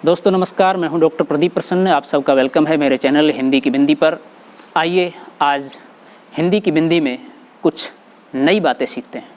दोस्तों नमस्कार, मैं हूं डॉक्टर प्रदीप प्रसन्न। आप सबका वेलकम है मेरे चैनल हिंदी की बिंदी पर। आइए आज हिंदी की बिंदी में कुछ नई बातें सीखते हैं।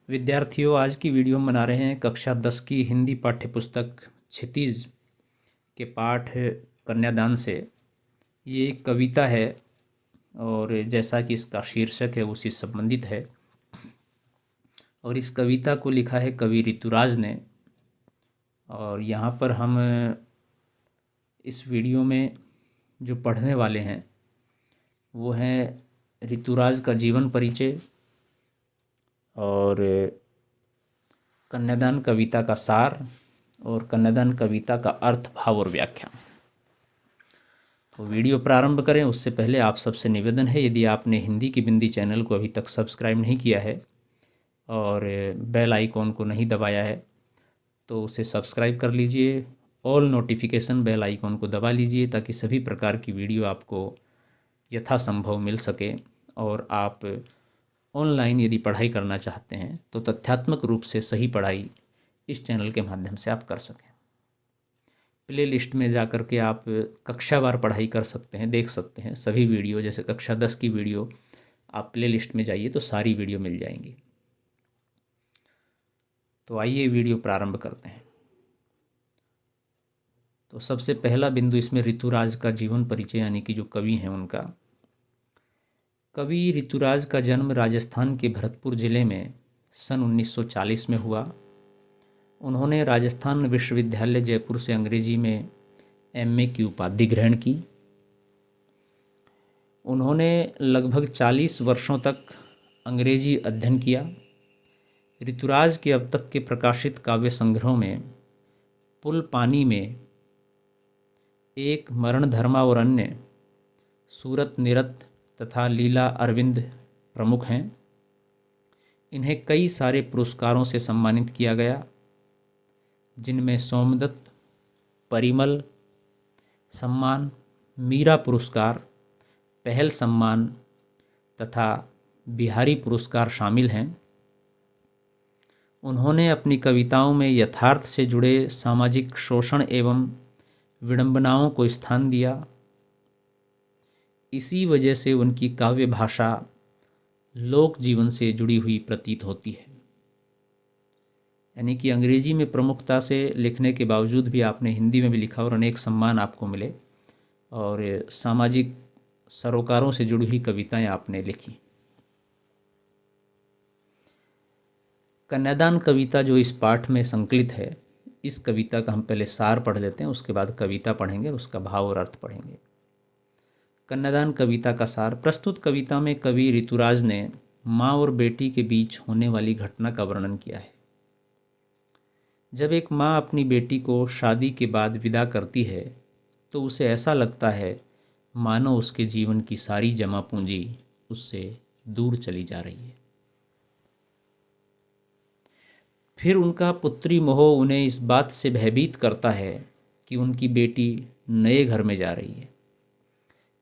विद्यार्थियों, आज की वीडियो हम बना रहे हैं कक्षा 10 की हिंदी पाठ्यपुस्तक क्षितिज के पाठ कन्यादान से। ये एक कविता है और जैसा कि इसका शीर्षक है उसी संबंधित है। और इस कविता को लिखा है कवि ऋतुराज ने। और यहाँ पर हम इस वीडियो में जो पढ़ने वाले हैं वो है ऋतुराज का जीवन परिचय और कन्यादान कविता का सार और कन्यादान कविता का अर्थ, भाव और व्याख्या। तो वीडियो प्रारंभ करें उससे पहले आप सबसे निवेदन है, यदि आपने हिंदी की बिंदी चैनल को अभी तक सब्सक्राइब नहीं किया है और बेल आइकॉन को नहीं दबाया है तो उसे सब्सक्राइब कर लीजिए। ऑल नोटिफिकेशन बेल आइकॉन को दबा लीजिए ताकि सभी प्रकार की वीडियो आपको यथासंभव मिल सके और आप ऑनलाइन यदि पढ़ाई करना चाहते हैं तो तथ्यात्मक रूप से सही पढ़ाई इस चैनल के माध्यम से आप कर सकें। प्ले लिस्ट में जा कर के आप कक्षावार पढ़ाई कर सकते हैं, देख सकते हैं सभी वीडियो। जैसे कक्षा 10 की वीडियो आप प्ले लिस्ट में जाइए तो सारी वीडियो मिल जाएंगी। तो आइए वीडियो प्रारंभ करते हैं। तो सबसे पहला बिंदु इसमें ऋतुराज का जीवन परिचय यानी कि जो कवि हैं उनका। कवि ऋतुराज का जन्म राजस्थान के भरतपुर जिले में सन 1940 में हुआ। उन्होंने राजस्थान विश्वविद्यालय जयपुर से अंग्रेजी में एमए की उपाधि ग्रहण की। उन्होंने लगभग 40 वर्षों तक अंग्रेजी अध्ययन किया। ऋतुराज के अब तक के प्रकाशित काव्य संग्रहों में पुल पानी में एक, मरण धर्मा और अन्य, सूरत निरत तथा लीला अरविंद प्रमुख हैं। इन्हें कई सारे पुरस्कारों से सम्मानित किया गया जिनमें सोमदत्त, परिमल सम्मान, मीरा पुरस्कार, पहल सम्मान तथा बिहारी पुरस्कार शामिल हैं। उन्होंने अपनी कविताओं में यथार्थ से जुड़े सामाजिक शोषण एवं विडंबनाओं को स्थान दिया। इसी वजह से उनकी काव्य भाषा लोक जीवन से जुड़ी हुई प्रतीत होती है। यानी कि अंग्रेजी में प्रमुखता से लिखने के बावजूद भी आपने हिंदी में भी लिखा और अनेक सम्मान आपको मिले और सामाजिक सरोकारों से जुड़ी हुई कविताएं आपने लिखी। कन्यादान कविता जो इस पाठ में संकलित है, इस कविता का हम पहले सार पढ़ लेते हैं, उसके बाद कविता पढ़ेंगे, उसका भाव और अर्थ पढ़ेंगे। कन्यादान कविता का सार। प्रस्तुत कविता में कवि ऋतुराज ने माँ और बेटी के बीच होने वाली घटना का वर्णन किया है। जब एक माँ अपनी बेटी को शादी के बाद विदा करती है तो उसे ऐसा लगता है मानो उसके जीवन की सारी जमा पूंजी उससे दूर चली जा रही है। फिर उनका पुत्री मोह उन्हें इस बात से भयभीत करता है कि उनकी बेटी नए घर में जा रही है,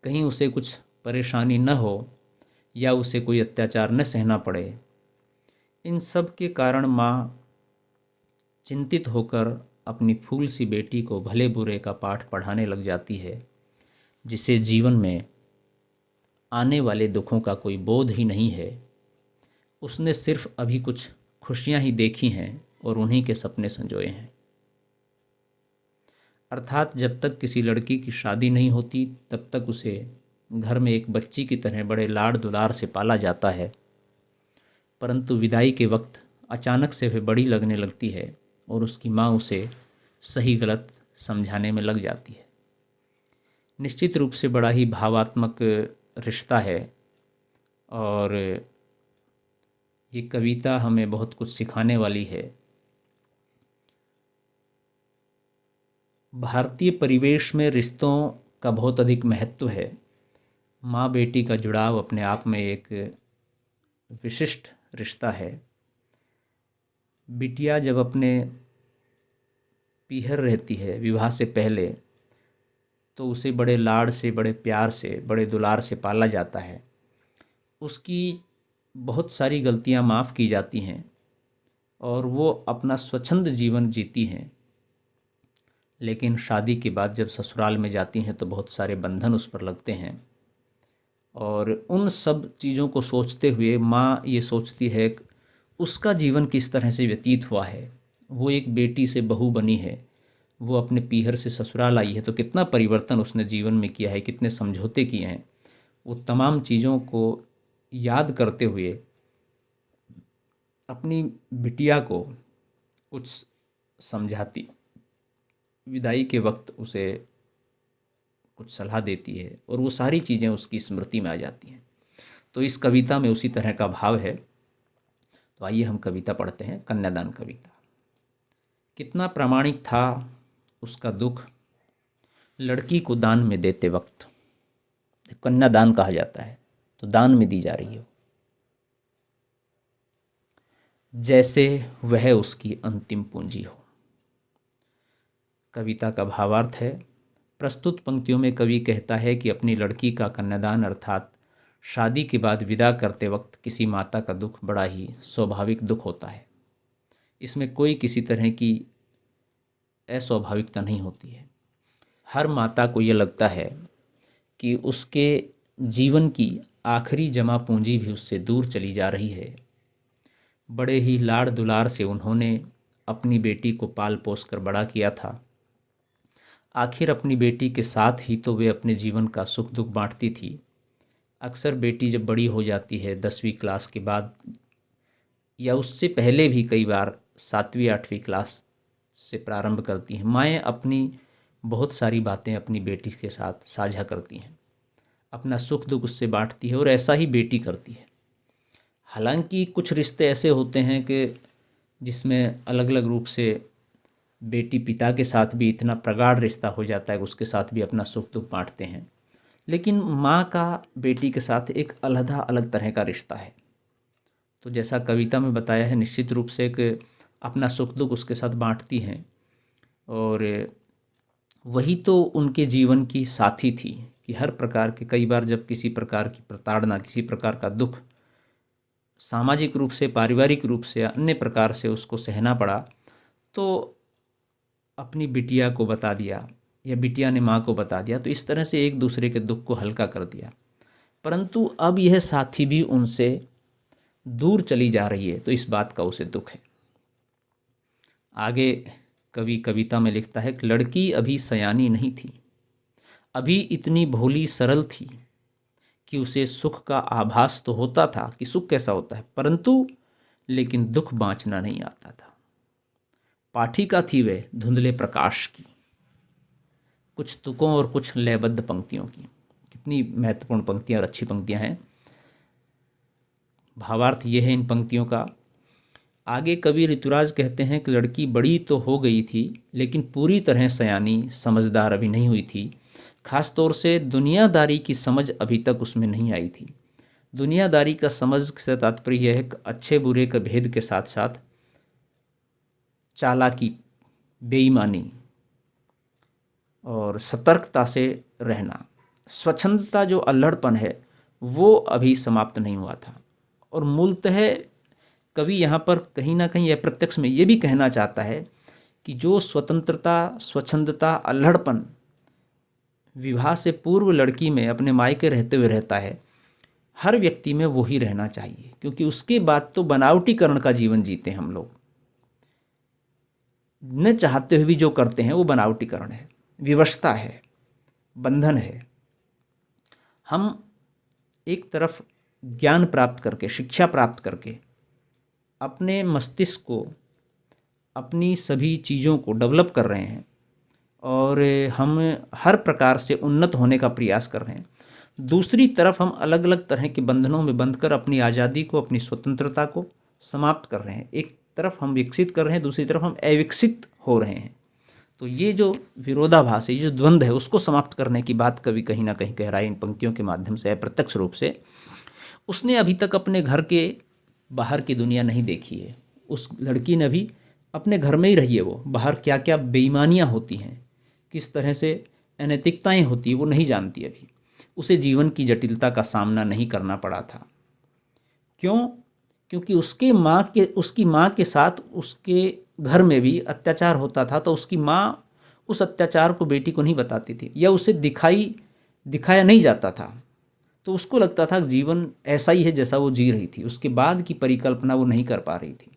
कहीं उसे कुछ परेशानी न हो या उसे कोई अत्याचार न सहना पड़े। इन सब के कारण माँ चिंतित होकर अपनी फूल सी बेटी को भले बुरे का पाठ पढ़ाने लग जाती है, जिसे जीवन में आने वाले दुखों का कोई बोध ही नहीं है। उसने सिर्फ अभी कुछ खुशियां ही देखी हैं और उन्हीं के सपने संजोए हैं। अर्थात जब तक किसी लड़की की शादी नहीं होती तब तक उसे घर में एक बच्ची की तरह बड़े लाड़ दुलार से पाला जाता है, परंतु विदाई के वक्त अचानक से वह बड़ी लगने लगती है और उसकी माँ उसे सही गलत समझाने में लग जाती है। निश्चित रूप से बड़ा ही भावात्मक रिश्ता है और ये कविता हमें बहुत कुछ सिखाने वाली है। भारतीय परिवेश में रिश्तों का बहुत अधिक महत्व है। माँ बेटी का जुड़ाव अपने आप में एक विशिष्ट रिश्ता है। बिटिया जब अपने पीहर रहती है विवाह से पहले, तो उसे बड़े लाड़ से, बड़े प्यार से, बड़े दुलार से पाला जाता है। उसकी बहुत सारी गलतियाँ माफ़ की जाती हैं और वो अपना स्वच्छंद जीवन जीती हैं। लेकिन शादी के बाद जब ससुराल में जाती हैं तो बहुत सारे बंधन उस पर लगते हैं, और उन सब चीज़ों को सोचते हुए माँ ये सोचती है कि उसका जीवन किस तरह से व्यतीत हुआ है। वो एक बेटी से बहू बनी है, वो अपने पीहर से ससुराल आई है, तो कितना परिवर्तन उसने जीवन में किया है, कितने समझौते किए हैं। वो तमाम चीज़ों को याद करते हुए अपनी बिटिया को कुछ समझाती, विदाई के वक्त उसे कुछ सलाह देती है, और वो सारी चीज़ें उसकी स्मृति में आ जाती हैं। तो इस कविता में उसी तरह का भाव है। तो आइए हम कविता पढ़ते हैं, कन्यादान कविता। कितना प्रामाणिक था उसका दुख, लड़की को दान में देते वक्त। कन्यादान कहा जाता है, तो दान में दी जा रही हो, जैसे वह उसकी अंतिम पूंजी हो। कविता का भावार्थ है, प्रस्तुत पंक्तियों में कवि कहता है कि अपनी लड़की का कन्यादान अर्थात शादी के बाद विदा करते वक्त किसी माता का दुख बड़ा ही स्वाभाविक दुख होता है। इसमें कोई किसी तरह की अस्वाभाविकता नहीं होती है। हर माता को ये लगता है कि उसके जीवन की आखिरी जमा पूंजी भी उससे दूर चली जा रही है। बड़े ही लाड़ दुलार से उन्होंने अपनी बेटी को पाल पोस कर बड़ा किया था। आखिर अपनी बेटी के साथ ही तो वे अपने जीवन का सुख दुख बांटती थी। अक्सर बेटी जब बड़ी हो जाती है 10वीं क्लास के बाद, या उससे पहले भी कई बार 7वीं 8वीं क्लास से प्रारंभ करती हैं, माएँ अपनी बहुत सारी बातें अपनी बेटी के साथ साझा करती हैं, अपना सुख दुख उससे बांटती है, और ऐसा ही बेटी करती है। हालांकि कुछ रिश्ते ऐसे होते हैं कि जिसमें अलग अलग रूप से बेटी पिता के साथ भी इतना प्रगाढ़ रिश्ता हो जाता है कि उसके साथ भी अपना सुख दुख बांटते हैं, लेकिन माँ का बेटी के साथ एक अलग अलग तरह का रिश्ता है। तो जैसा कविता में बताया है, निश्चित रूप से कि अपना सुख दुख उसके साथ बांटती हैं, और वही तो उनके जीवन की साथी थी कि हर प्रकार के, कई बार जब किसी प्रकार की प्रताड़ना, किसी प्रकार का दुख सामाजिक रूप से, पारिवारिक रूप से, अन्य प्रकार से उसको सहना पड़ा, तो अपनी बिटिया को बता दिया या बिटिया ने माँ को बता दिया, तो इस तरह से एक दूसरे के दुख को हल्का कर दिया। परंतु अब यह साथी भी उनसे दूर चली जा रही है, तो इस बात का उसे दुख है। आगे कवि कविता में लिखता है कि लड़की अभी सयानी नहीं थी, अभी इतनी भोली सरल थी कि उसे सुख का आभास तो होता था कि सुख कैसा होता है, परंतु लेकिन दुख बाँचना नहीं आता था। पाठिका थी वे धुंधले प्रकाश की, कुछ तुकों और कुछ लयबद्ध पंक्तियों की। कितनी महत्वपूर्ण पंक्तियाँ और अच्छी पंक्तियाँ हैं। भावार्थ ये है इन पंक्तियों का। आगे कवि ऋतुराज कहते हैं कि लड़की बड़ी तो हो गई थी, लेकिन पूरी तरह सयानी समझदार अभी नहीं हुई थी। खास तौर से दुनियादारी की समझ अभी तक उसमें नहीं आई थी। दुनियादारी का समझ से तात्पर्य यह है कि अच्छे बुरे का भेद के साथ साथ चालाकी, बेईमानी और सतर्कता से रहना, स्वच्छंदता जो अल्हड़पन है वो अभी समाप्त नहीं हुआ था। और मूलतः कवि यहाँ पर कहीं ना कहीं अप्रत्यक्ष में ये भी कहना चाहता है कि जो स्वतंत्रता, स्वच्छंदता, अल्हड़पन विवाह से पूर्व लड़की में अपने मायके रहते हुए रहता है, हर व्यक्ति में वो ही रहना चाहिए, क्योंकि उसके बाद तो बनावटीकरण का जीवन जीते हैं हम लोग। न चाहते हुए भी जो करते हैं वो बनावटीकरण है, विवशता है, बंधन है। हम एक तरफ ज्ञान प्राप्त करके, शिक्षा प्राप्त करके अपने मस्तिष्क को, अपनी सभी चीज़ों को डेवलप कर रहे हैं, और हम हर प्रकार से उन्नत होने का प्रयास कर रहे हैं। दूसरी तरफ हम अलग अलग तरह के बंधनों में बंधकर अपनी आज़ादी को, अपनी स्वतंत्रता को समाप्त कर रहे हैं। एक तरफ हम विकसित कर रहे हैं, दूसरी तरफ हम अविकसित हो रहे हैं। तो ये जो विरोधाभास है, ये जो द्वंद्व है, उसको समाप्त करने की बात कवि कहीं ना कहीं कह रहा है इन पंक्तियों के माध्यम से, अप्रत्यक्ष रूप से। उसने अभी तक अपने घर के बाहर की दुनिया नहीं देखी है। उस लड़की ने भी अपने घर में ही रही है, वो बाहर क्या क्या बेईमानियाँ होती हैं, किस तरह से अनैतिकताएँ होती है, वो नहीं जानती अभी। उसे जीवन की जटिलता का सामना नहीं करना पड़ा था। क्यों? क्योंकि उसकी माँ के साथ उसके घर में भी अत्याचार होता था, तो उसकी माँ उस अत्याचार को बेटी को नहीं बताती थी, या उसे दिखाया नहीं जाता था। तो उसको लगता था कि जीवन ऐसा ही है जैसा वो जी रही थी, उसके बाद की परिकल्पना वो नहीं कर पा रही थी।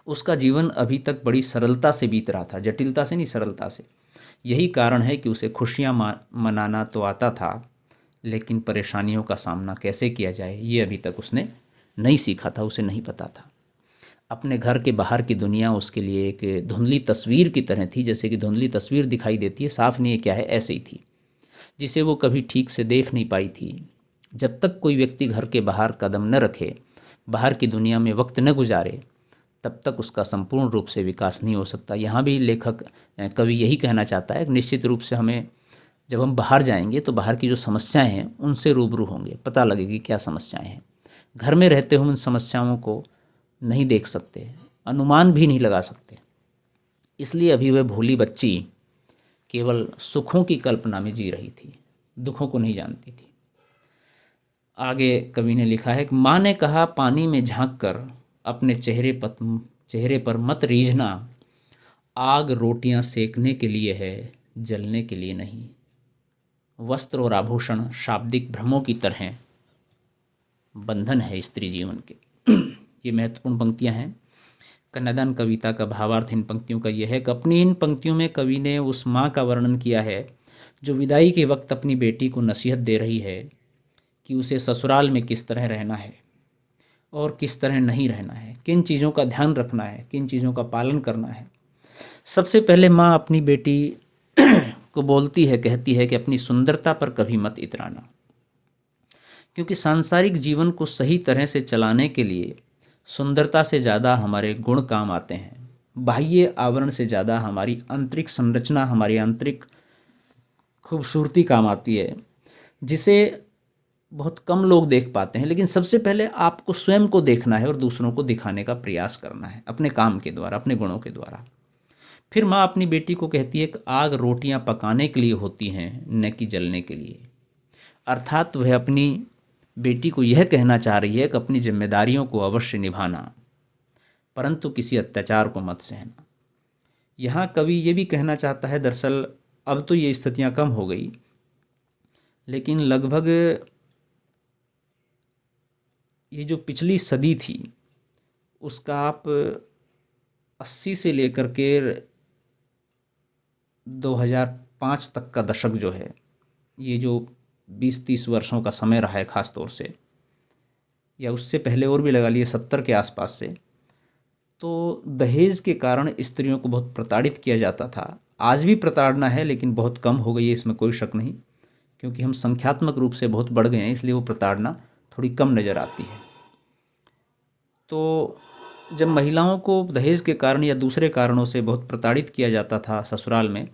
उसका जीवन अभी तक बड़ी सरलता से बीत रहा था, जटिलता से नहीं, सरलता से। यही कारण है कि उसे खुशियाँ मनाना तो आता था, लेकिन परेशानियों का सामना कैसे किया जाए ये अभी तक उसने नहीं सीखा था, उसे नहीं पता था। अपने घर के बाहर की दुनिया उसके लिए एक धुंधली तस्वीर की तरह थी, जैसे कि धुंधली तस्वीर दिखाई देती है, साफ नहीं है क्या है, ऐसे ही थी, जिसे वो कभी ठीक से देख नहीं पाई थी। जब तक कोई व्यक्ति घर के बाहर कदम न रखे, बाहर की दुनिया में वक्त न गुजारे, तब तक उसका संपूर्ण रूप से विकास नहीं हो सकता। यहाँ भी लेखक कवि यही कहना चाहता है कि निश्चित रूप से हमें, जब हम बाहर जाएंगे तो बाहर की जो समस्याएं हैं उनसे रूबरू होंगे, पता लगेगी क्या समस्याएं हैं। घर में रहते हुए उन समस्याओं को नहीं देख सकते, अनुमान भी नहीं लगा सकते। इसलिए अभी वह भोली बच्ची केवल सुखों की कल्पना में जी रही थी, दुखों को नहीं जानती थी। आगे कवि ने लिखा है कि माँ ने कहा, पानी में झांक कर अपने चेहरे पर मत रीझना, आग रोटियां सेकने के लिए है, जलने के लिए नहीं। वस्त्र और आभूषण शाब्दिक भ्रमों की तरह बंधन है स्त्री जीवन के। ये महत्वपूर्ण पंक्तियां हैं। कन्यादान कविता का भावार्थ इन पंक्तियों का यह है कि अपनी इन पंक्तियों में कवि ने उस माँ का वर्णन किया है जो विदाई के वक्त अपनी बेटी को नसीहत दे रही है कि उसे ससुराल में किस तरह रहना है और किस तरह नहीं रहना है, किन चीज़ों का ध्यान रखना है, किन चीज़ों का पालन करना है। सबसे पहले माँ अपनी बेटी को बोलती है, कहती है कि अपनी सुंदरता पर कभी मत इतराना, क्योंकि सांसारिक जीवन को सही तरह से चलाने के लिए सुंदरता से ज़्यादा हमारे गुण काम आते हैं। बाह्य आवरण से ज़्यादा हमारी आंतरिक संरचना, हमारी आंतरिक खूबसूरती काम आती है, जिसे बहुत कम लोग देख पाते हैं। लेकिन सबसे पहले आपको स्वयं को देखना है और दूसरों को दिखाने का प्रयास करना है अपने काम के द्वारा, अपने गुणों के द्वारा। फिर माँ अपनी बेटी को कहती है कि आग रोटियां पकाने के लिए होती हैं, न कि जलने के लिए। अर्थात वह अपनी बेटी को यह कहना चाह रही है कि अपनी जिम्मेदारियों को अवश्य निभाना, परंतु किसी अत्याचार को मत सहना। यहाँ कवि ये भी कहना चाहता है, दरअसल अब तो ये स्थितियाँ कम हो गई, लेकिन लगभग ये जो पिछली सदी थी उसका आप 80 से लेकर के 2005 तक का दशक जो है, ये जो 20-30 वर्षों का समय रहा है ख़ास तौर से, या उससे पहले और भी लगा लिए 70 के आसपास से, तो दहेज के कारण स्त्रियों को बहुत प्रताड़ित किया जाता था। आज भी प्रताड़ना है, लेकिन बहुत कम हो गई है, इसमें कोई शक नहीं, क्योंकि हम संख्यात्मक रूप से बहुत बढ़ गए हैं, इसलिए वो प्रताड़ना थोड़ी कम नज़र आती है। तो जब महिलाओं को दहेज के कारण या दूसरे कारणों से बहुत प्रताड़ित किया जाता था ससुराल में,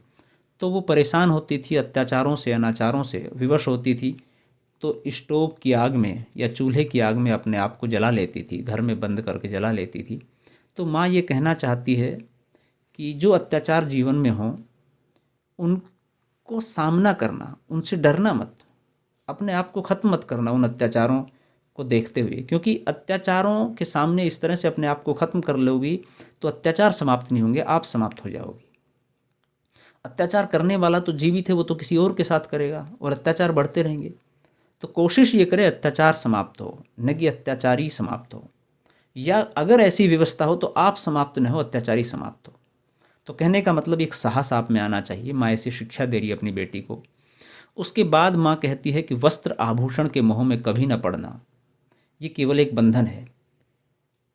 तो वो परेशान होती थी, अत्याचारों से, अनाचारों से विवश होती थी, तो स्टोव की आग में या चूल्हे की आग में अपने आप को जला लेती थी, घर में बंद करके जला लेती थी। तो माँ ये कहना चाहती है कि जो अत्याचार जीवन में हों उनको सामना करना, उनसे डरना मत, अपने आप को ख़त्म मत करना उन अत्याचारों को देखते हुए, क्योंकि अत्याचारों के सामने इस तरह से अपने आप को ख़त्म कर लोगी तो अत्याचार समाप्त नहीं होंगे, आप समाप्त हो जाओगी। अत्याचार करने वाला तो जीवित है, वो तो किसी और के साथ करेगा और अत्याचार बढ़ते रहेंगे। तो कोशिश ये करें अत्याचार समाप्त हो, न कि अत्याचारी समाप्त हो, या अगर ऐसी व्यवस्था हो तो आप समाप्त न हो, अत्याचारी समाप्त हो। तो कहने का मतलब एक साहस आप में आना चाहिए। माँ ऐसी शिक्षा दे रही है अपनी बेटी को। उसके बाद माँ कहती है कि वस्त्र आभूषण के मोह में कभी न पड़ना, ये केवल एक बंधन है।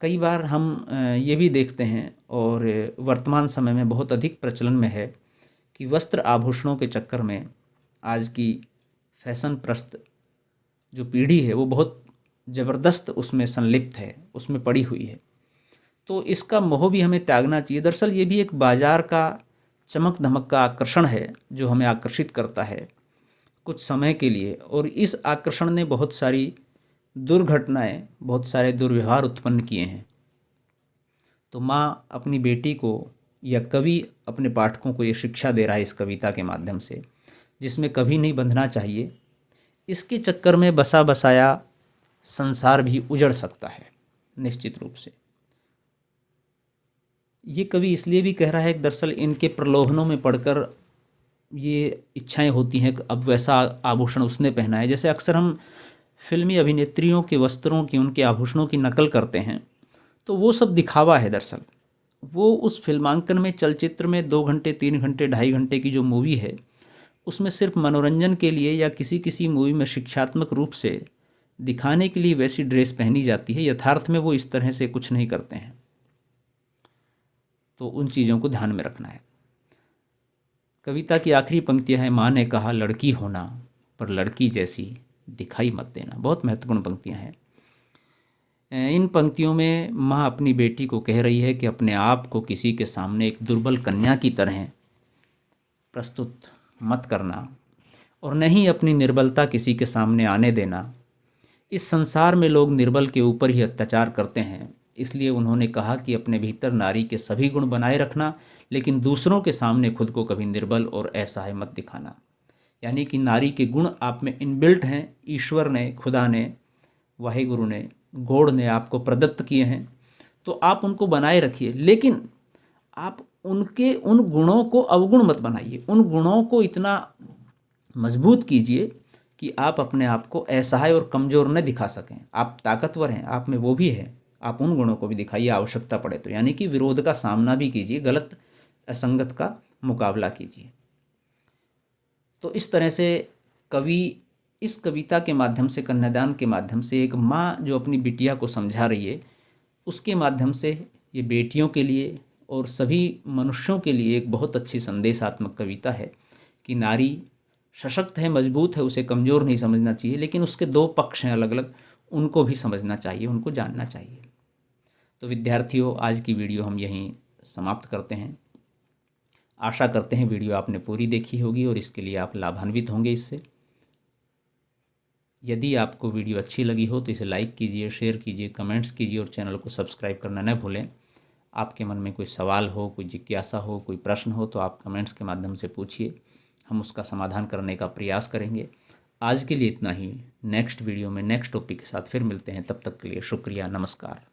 कई बार हम ये भी देखते हैं और वर्तमान समय में बहुत अधिक प्रचलन में है कि वस्त्र आभूषणों के चक्कर में आज की फैशन प्रस्त जो पीढ़ी है वो बहुत ज़बरदस्त उसमें संलिप्त है, उसमें पड़ी हुई है। तो इसका मोह भी हमें त्यागना चाहिए। दरअसल ये भी एक बाज़ार का चमक धमक का आकर्षण है जो हमें आकर्षित करता है कुछ समय के लिए, और इस आकर्षण ने बहुत सारी दुर्घटनाएं, बहुत सारे दुर्व्यवहार उत्पन्न किए हैं। तो माँ अपनी बेटी को या कवि अपने पाठकों को ये शिक्षा दे रहा है इस कविता के माध्यम से, जिसमें कभी नहीं बंधना चाहिए। इसके चक्कर में बसा बसाया संसार भी उजड़ सकता है निश्चित रूप से। ये कवि इसलिए भी कह रहा है कि दरअसल इनके प्रलोभनों में पड़कर ये इच्छाएं होती हैं कि अब वैसा आभूषण उसने पहना है। जैसे अक्सर हम फिल्मी अभिनेत्रियों के वस्त्रों की, उनके आभूषणों की नकल करते हैं, तो वो सब दिखावा है दरअसल। वो उस फिल्मांकन में, चलचित्र में 2 घंटे 3 घंटे 2.5 घंटे की जो मूवी है, उसमें सिर्फ मनोरंजन के लिए या किसी किसी मूवी में शिक्षात्मक रूप से दिखाने के लिए वैसी ड्रेस पहनी जाती है। यथार्थ में वो इस तरह से कुछ नहीं करते हैं। तो उन चीज़ों को ध्यान में रखना है। कविता की आखिरी पंक्तियाँ हैं, माँ ने कहा लड़की होना पर लड़की जैसी दिखाई मत देना। बहुत महत्वपूर्ण पंक्तियाँ हैं। इन पंक्तियों में माँ अपनी बेटी को कह रही है कि अपने आप को किसी के सामने एक दुर्बल कन्या की तरह प्रस्तुत मत करना, और नहीं अपनी निर्बलता किसी के सामने आने देना। इस संसार में लोग निर्बल के ऊपर ही अत्याचार करते हैं, इसलिए उन्होंने कहा कि अपने भीतर नारी के सभी गुण बनाए रखना, लेकिन दूसरों के सामने खुद को कभी निर्बल और असहाय मत दिखाना। यानी कि नारी के गुण आप में इनबिल्ट हैं। ईश्वर ने, खुदा ने, वाहिगुरु ने, गॉड ने आपको प्रदत्त किए हैं, तो आप उनको बनाए रखिए, लेकिन आप उनके उन गुणों को अवगुण मत बनाइए। उन गुणों को इतना मजबूत कीजिए कि आप अपने आप को असहाय और कमज़ोर न दिखा सकें। आप ताकतवर हैं, आप में वो भी है, आप उन गुणों को भी दिखाइए आवश्यकता पड़े तो। यानी कि विरोध का सामना भी कीजिए, गलत असंगत का मुकाबला कीजिए। तो इस तरह से कवि इस कविता के माध्यम से, कन्यादान के माध्यम से, एक माँ जो अपनी बिटिया को समझा रही है, उसके माध्यम से ये बेटियों के लिए और सभी मनुष्यों के लिए एक बहुत अच्छी संदेशात्मक कविता है कि नारी सशक्त है, मजबूत है, उसे कमज़ोर नहीं समझना चाहिए, लेकिन उसके 2 पक्ष हैं अलग अलग, उनको भी समझना चाहिए, उनको जानना चाहिए। तो विद्यार्थियों, आज की वीडियो हम यहीं समाप्त करते हैं। आशा करते हैं वीडियो आपने पूरी देखी होगी और इसके लिए आप लाभान्वित होंगे इससे। यदि आपको वीडियो अच्छी लगी हो तो इसे लाइक कीजिए, शेयर कीजिए, कमेंट्स कीजिए और चैनल को सब्सक्राइब करना न भूलें। आपके मन में कोई सवाल हो, कोई जिज्ञासा हो, कोई प्रश्न हो तो आप कमेंट्स के माध्यम से पूछिए, हम उसका समाधान करने का प्रयास करेंगे। आज के लिए इतना ही। नेक्स्ट वीडियो में नेक्स्ट टॉपिक के साथ फिर मिलते हैं। तब तक के लिए शुक्रिया, नमस्कार।